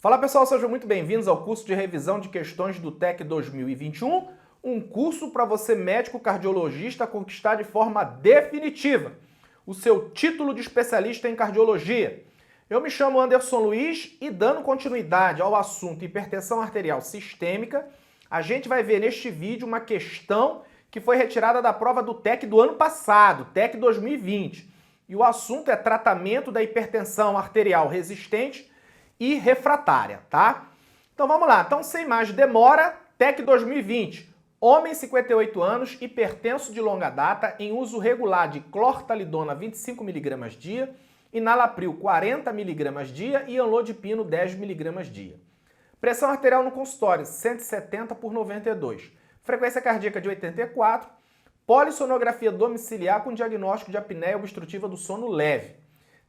Fala pessoal, sejam muito bem-vindos ao curso de revisão de questões do TEC 2021, um curso para você médico cardiologista conquistar de forma definitiva o seu título de especialista em cardiologia. Eu me chamo Anderson Luiz e dando continuidade ao assunto hipertensão arterial sistêmica, a gente vai ver neste vídeo uma questão que foi retirada da prova do TEC do ano passado, TEC 2020. E o assunto é tratamento da hipertensão arterial resistente e refratária, tá? Então vamos lá. Então, sem mais demora, TEC 2020. Homem, 58 anos, hipertenso de longa data, em uso regular de clortalidona 25mg dia, enalapril 40mg dia e amlodipino 10mg dia. Pressão arterial no consultório, 170/92. Frequência cardíaca de 84. Polissonografia domiciliar com diagnóstico de apneia obstrutiva do sono leve.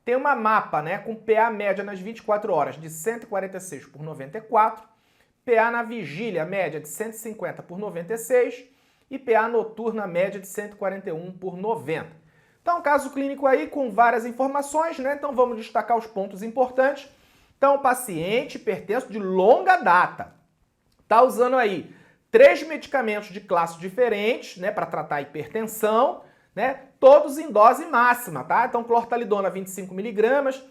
Tem uma mapa, com PA média nas 24 horas de 146/94, PA na vigília média de 150/96 e PA noturna média de 141/90. Então, caso clínico aí com várias informações, Então vamos destacar os pontos importantes. Então, paciente hipertenso de longa data. Tá usando aí 3 medicamentos de classes diferentes, para tratar a hipertensão, todos em dose máxima, tá? Então, clortalidona 25mg,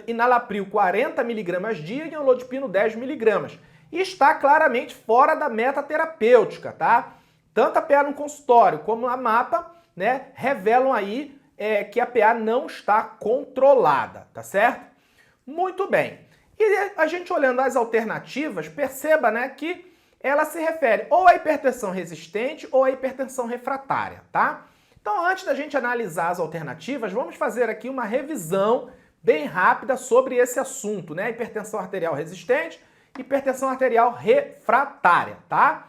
enalapril 40mg dia e amlodipino 10mg. E está claramente fora da meta terapêutica, tá? Tanto a PA no consultório como a mapa, revelam aí que a PA não está controlada, tá certo? Muito bem. E a gente olhando as alternativas, perceba, que ela se refere ou à hipertensão resistente ou à hipertensão refratária, tá? Então, antes da gente analisar as alternativas, vamos fazer aqui uma revisão bem rápida sobre esse assunto, Hipertensão arterial resistente, hipertensão arterial refratária, tá?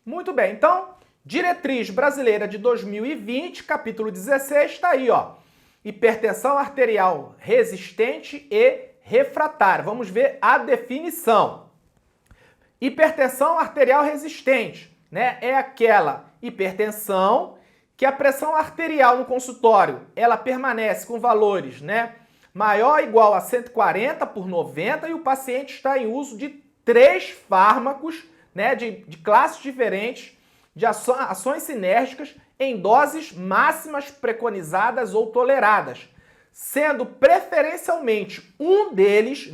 Muito bem, então, diretriz brasileira de 2020, capítulo 16, está aí, ó. Hipertensão arterial resistente e refratária. Vamos ver a definição. Hipertensão arterial resistente, é aquela hipertensão que a pressão arterial no consultório, ela permanece com valores, maior ou igual a 140/90 e o paciente está em uso de 3 fármacos, de classes diferentes, de ações sinérgicas em doses máximas preconizadas ou toleradas, sendo preferencialmente um deles,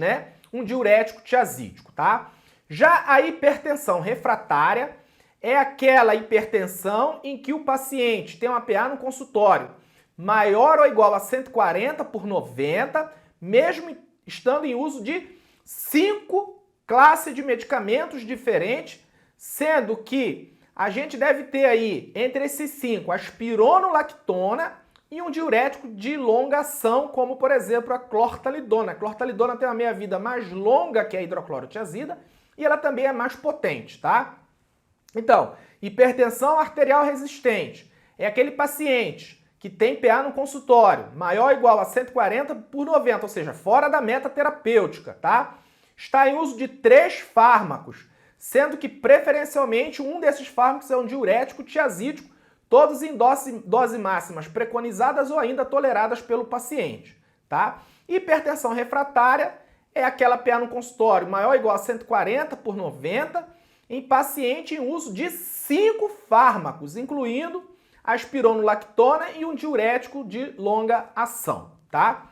um diurético tiazídico, tá? Já a hipertensão refratária é aquela hipertensão em que o paciente tem uma PA no consultório maior ou igual a 140/90, mesmo estando em uso de 5 classes de medicamentos diferentes, sendo que a gente deve ter aí, entre esses 5, a espironolactona e um diurético de longa ação, como por exemplo a clortalidona. A clortalidona tem uma meia-vida mais longa que a hidroclorotiazida e ela também é mais potente, tá? Então, hipertensão arterial resistente é aquele paciente que tem PA no consultório maior ou igual a 140/90, ou seja, fora da meta terapêutica, tá? Está em uso de 3 fármacos, sendo que preferencialmente um desses fármacos é um diurético tiazídico, todos em dose máximas preconizadas ou ainda toleradas pelo paciente, tá? Hipertensão refratária é aquela PA no consultório maior ou igual a 140/90 em paciente em uso de 5 fármacos, incluindo a espironolactona e um diurético de longa ação, tá?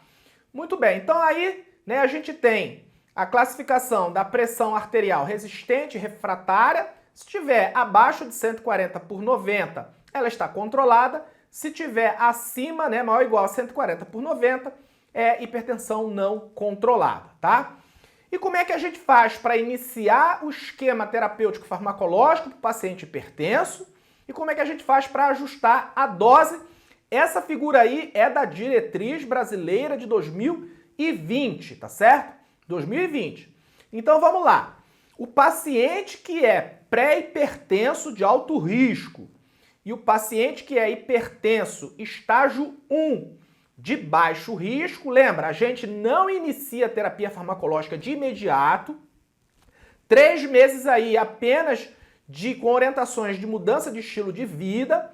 Muito bem, então aí, a gente tem a classificação da pressão arterial resistente e refratária. Se estiver abaixo de 140/90, ela está controlada. Se estiver acima, maior ou igual a 140/90, é hipertensão não controlada, tá? E como é que a gente faz para iniciar o esquema terapêutico farmacológico para o paciente hipertenso? E como é que a gente faz para ajustar a dose? Essa figura aí é da diretriz brasileira de 2020, tá certo? 2020. Então vamos lá. O paciente que é pré-hipertenso de alto risco e o paciente que é hipertenso estágio 1 de baixo risco, lembra, a gente não inicia a terapia farmacológica de imediato, 3 meses aí apenas com orientações de mudança de estilo de vida.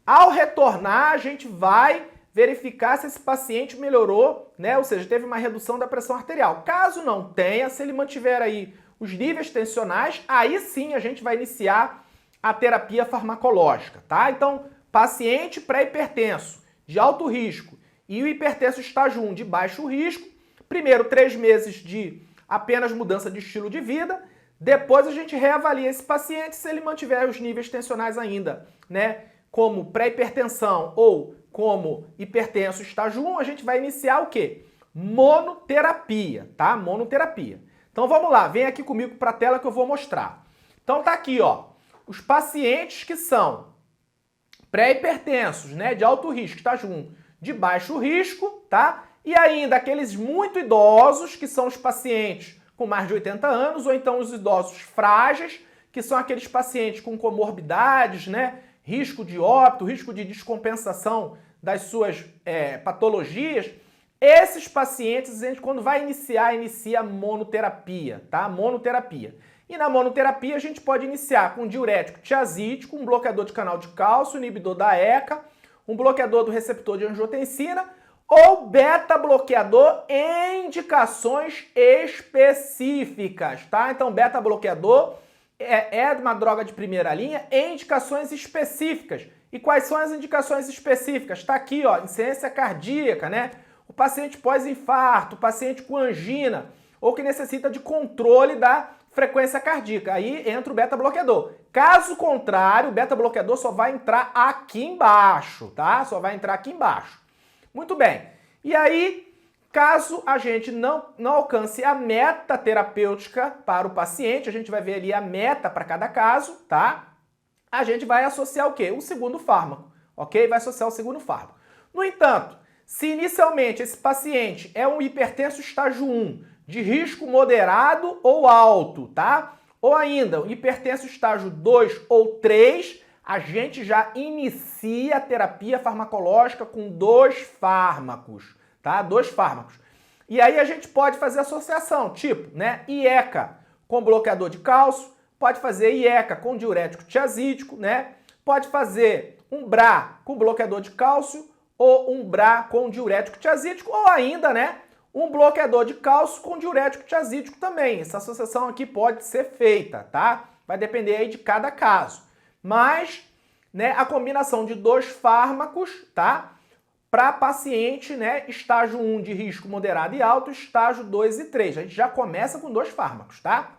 Ao retornar, a gente vai verificar se esse paciente melhorou, né? Ou seja, teve uma redução da pressão arterial. Caso não tenha, se ele mantiver aí os níveis tensionais, aí sim a gente vai iniciar a terapia farmacológica, tá? Então, paciente pré-hipertenso de alto risco e o hipertenso estágio 1 de baixo risco, primeiro 3 meses de apenas mudança de estilo de vida, depois a gente reavalia esse paciente se ele mantiver os níveis tensionais ainda, né? Como pré-hipertensão ou como hipertenso estágio 1, a gente vai iniciar o quê? Monoterapia, tá? Monoterapia. Então vamos lá, vem aqui comigo para a tela que eu vou mostrar. Então tá aqui, ó, os pacientes que são pré-hipertensos, né, de alto risco, estágio 1, de baixo risco, tá? E ainda aqueles muito idosos, que são os pacientes com mais de 80 anos, ou então os idosos frágeis, que são aqueles pacientes com comorbidades, né? Risco de óbito, risco de descompensação das suas patologias. Esses pacientes, a gente, quando vai inicia monoterapia, tá? Monoterapia. E na monoterapia a gente pode iniciar com diurético tiazídico, um bloqueador de canal de cálcio, inibidor da ECA, um bloqueador do receptor de angiotensina, ou beta-bloqueador em indicações específicas, tá? Então, beta-bloqueador é uma droga de primeira linha em indicações específicas. E quais são as indicações específicas? Está aqui, ó, insuficiência cardíaca, né? O paciente pós-infarto, o paciente com angina, ou que necessita de controle da frequência cardíaca. Aí entra o beta-bloqueador. Caso contrário, o beta-bloqueador só vai entrar aqui embaixo, tá? Só vai entrar aqui embaixo. Muito bem. E aí, caso a gente não alcance a meta terapêutica para o paciente, a gente vai ver ali a meta para cada caso, tá? A gente vai associar o quê? O segundo fármaco, ok? Vai associar o segundo fármaco. No entanto, se inicialmente esse paciente é um hipertenso estágio 1, de risco moderado ou alto, tá? Ou ainda, um hipertenso estágio 2 ou 3, a gente já inicia a terapia farmacológica com 2 fármacos, tá? 2 fármacos. E aí a gente pode fazer associação, tipo, né, IECA com bloqueador de cálcio, pode fazer IECA com diurético tiazídico, né? Pode fazer um BRA com bloqueador de cálcio ou um BRA com diurético tiazídico, ou ainda, né, um bloqueador de cálcio com diurético tiazídico também. Essa associação aqui pode ser feita, tá? Vai depender aí de cada caso. Mas, né, a combinação de 2 fármacos, tá? Para paciente, né, estágio 1 de risco moderado e alto, estágio 2 e 3. A gente já começa com 2 fármacos, tá?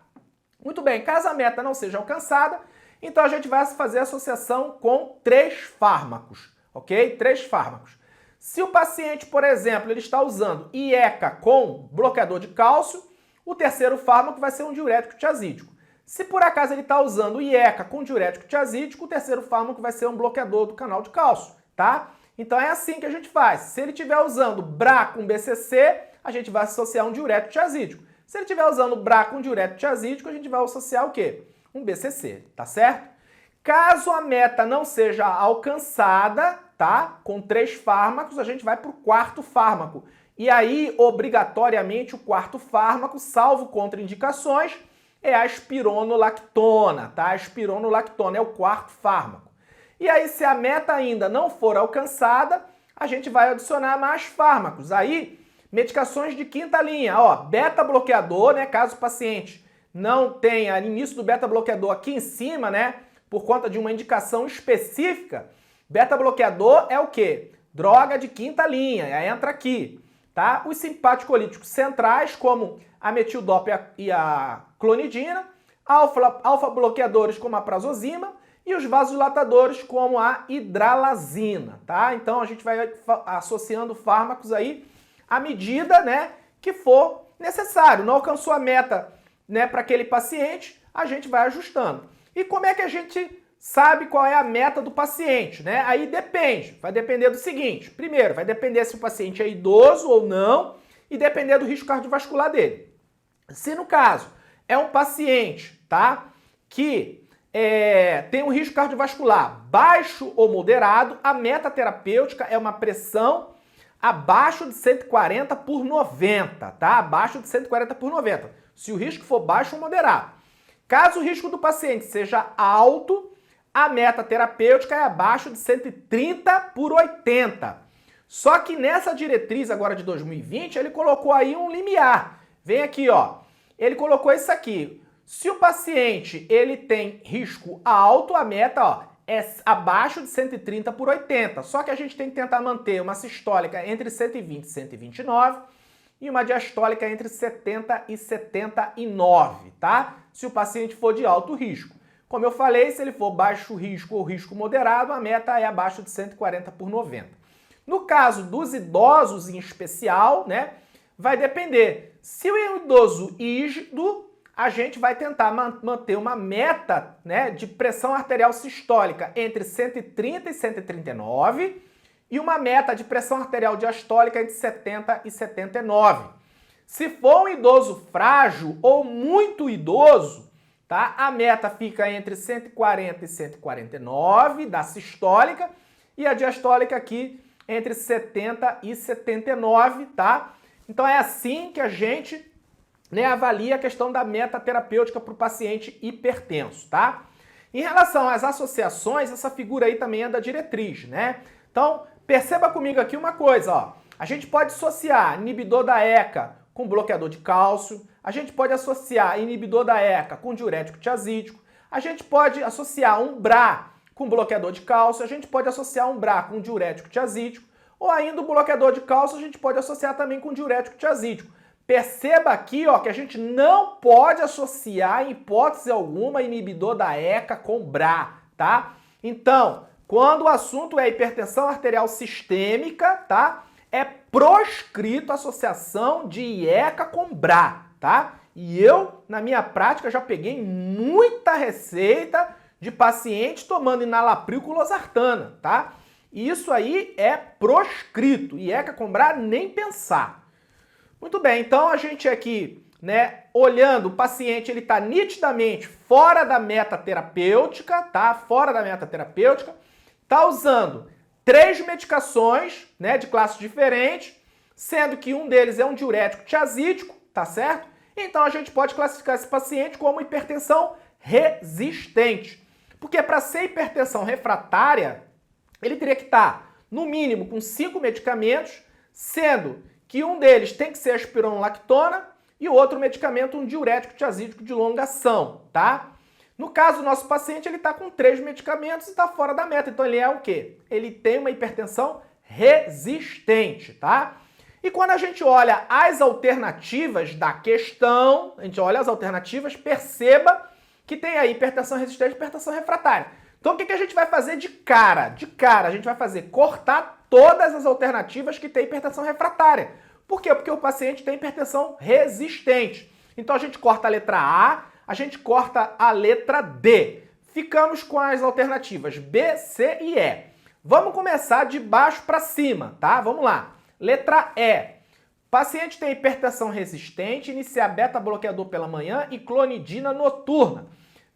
Muito bem, caso a meta não seja alcançada, então a gente vai fazer associação com 3 fármacos, ok? 3 fármacos. Se o paciente, por exemplo, ele está usando IECA com bloqueador de cálcio, o terceiro fármaco vai ser um diurético tiazídico. Se por acaso ele está usando IECA com diurético tiazídico, o terceiro fármaco vai ser um bloqueador do canal de cálcio, tá? Então é assim que a gente faz. Se ele estiver usando BRA com BCC, a gente vai associar um diurético tiazídico. Se ele estiver usando BRA com diurético tiazídico, a gente vai associar o quê? Um BCC, tá certo? Caso a meta não seja alcançada, tá? Com 3 fármacos, a gente vai para o 4º fármaco. E aí, obrigatoriamente, o 4º fármaco, salvo contraindicações, é a espironolactona, tá? A espironolactona é o 4º fármaco. E aí, se a meta ainda não for alcançada, a gente vai adicionar mais fármacos. Aí, medicações de 5ª linha, ó, beta-bloqueador, né? Caso o paciente não tenha início do beta-bloqueador aqui em cima, né? Por conta de uma indicação específica, beta-bloqueador é o quê? Droga de 5ª linha, aí entra aqui, tá? Os simpaticolíticos centrais, como a metildopa e a clonidina, alfa-bloqueadores como a prazosima e os vasodilatadores como a hidralazina, tá? Então a gente vai associando fármacos aí à medida, né, que for necessário. Não alcançou a meta, né, para aquele paciente, a gente vai ajustando. E como é que a gente sabe qual é a meta do paciente, né? Aí depende, vai depender do seguinte. Primeiro, vai depender se o paciente é idoso ou não e depender do risco cardiovascular dele. Se no caso é um paciente, tá, que tem um risco cardiovascular baixo ou moderado, a meta terapêutica é uma pressão abaixo de 140 por 90, tá? Abaixo de 140 por 90, se o risco for baixo ou moderado. Caso o risco do paciente seja alto, a meta terapêutica é abaixo de 130 por 80. Só que nessa diretriz agora de 2020, ele colocou aí um limiar. Vem aqui, ó. Ele colocou isso aqui. Se o paciente ele tem risco alto, a meta, ó, é abaixo de 130/80. Só que a gente tem que tentar manter uma sistólica entre 120 e 129 e uma diastólica entre 70 e 79, tá? Se o paciente for de alto risco. Como eu falei, se ele for baixo risco ou risco moderado, a meta é abaixo de 140/90. No caso dos idosos em especial, né, vai depender. Se o idoso ígido, a gente vai tentar manter uma meta, né, de pressão arterial sistólica entre 130 e 139 e uma meta de pressão arterial diastólica entre 70 e 79. Se for um idoso frágil ou muito idoso, tá, a meta fica entre 140 e 149 da sistólica e a diastólica aqui entre 70 e 79, tá? Então é assim que a gente, né, avalia a questão da meta terapêutica para o paciente hipertenso, tá? Em relação às associações, essa figura aí também é da diretriz, né? Então, perceba comigo aqui uma coisa, ó. A gente pode associar inibidor da ECA com bloqueador de cálcio, a gente pode associar inibidor da ECA com diurético tiazídico, a gente pode associar um BRA com bloqueador de cálcio, a gente pode associar um BRA com diurético tiazídico, ou ainda o bloqueador de cálcio a gente pode associar também com diurético tiazídico. Perceba aqui, ó, que a gente não pode associar, em hipótese alguma, inibidor da ECA com BRA, tá? Então, quando o assunto é hipertensão arterial sistêmica, tá? É proscrito a associação de IECA com BRA, tá? E eu, na minha prática, já peguei muita receita de pacientes tomando enalapril com losartana, tá? Isso aí é proscrito. IECA com BRA, nem pensar. Muito bem, então a gente aqui, né, olhando, o paciente ele está nitidamente fora da meta terapêutica, tá? Fora da meta terapêutica, está usando 3 medicações, né, de classes diferentes, sendo que um deles é um diurético tiazídico, tá certo? Então a gente pode classificar esse paciente como hipertensão resistente. Porque para ser hipertensão refratária, ele teria que estar, no mínimo, com 5 medicamentos, sendo que um deles tem que ser a espironolactona e o outro medicamento, um diurético tiazídico de longa ação, tá? No caso do nosso paciente, ele está com 3 medicamentos e está fora da meta. Então ele é o quê? Ele tem uma hipertensão resistente, tá? E quando a gente olha as alternativas da questão, a gente olha as alternativas, perceba que tem aí hipertensão resistente e hipertensão refratária. Então o que a gente vai fazer de cara? De cara, a gente vai fazer cortar todas as alternativas que tem hipertensão refratária. Por quê? Porque o paciente tem hipertensão resistente. Então a gente corta a letra A gente corta a letra D. Ficamos com as alternativas B, C e E. Vamos começar de baixo para cima, tá? Vamos lá. Letra E. Paciente tem hipertensão resistente, iniciar beta-bloqueador pela manhã e clonidina noturna.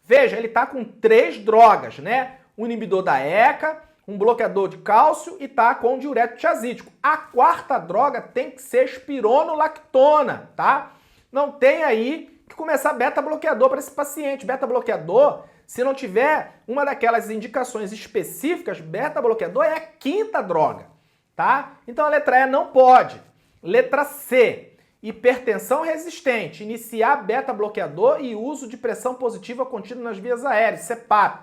Veja, ele está com 3 drogas, né? Um inibidor da ECA, um bloqueador de cálcio e tá com diurético tiazídico. A 4ª droga tem que ser espironolactona, tá? Não tem aí que começar beta-bloqueador para esse paciente. Beta-bloqueador, se não tiver uma daquelas indicações específicas, beta-bloqueador é a 5ª droga, tá? Então a letra E não pode. Letra C, hipertensão resistente, iniciar beta-bloqueador e uso de pressão positiva contínua nas vias aéreas, CPAP.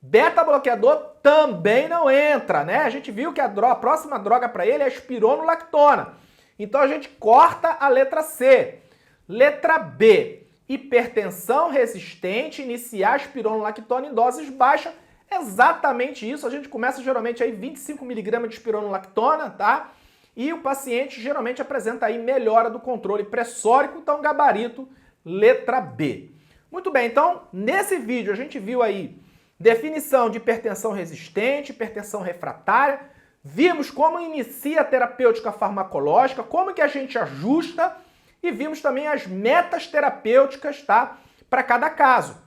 Beta-bloqueador também não entra, né? A gente viu que a próxima droga para ele é a espironolactona. Então a gente corta a letra C. Letra B, hipertensão resistente, iniciar espironolactona em doses baixas. Exatamente isso, a gente começa geralmente aí 25 mg de espironolactona, tá? E o paciente geralmente apresenta aí melhora do controle pressórico, então gabarito, letra B. Muito bem, então nesse vídeo a gente viu aí definição de hipertensão resistente, hipertensão refratária, vimos como inicia a terapêutica farmacológica, como que a gente ajusta e vimos também as metas terapêuticas, tá? Para cada caso.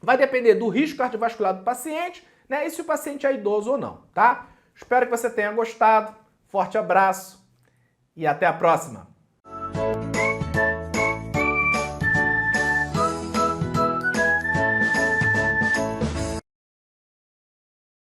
Vai depender do risco cardiovascular do paciente, né? E se o paciente é idoso ou não, tá? Espero que você tenha gostado. Forte abraço e até a próxima!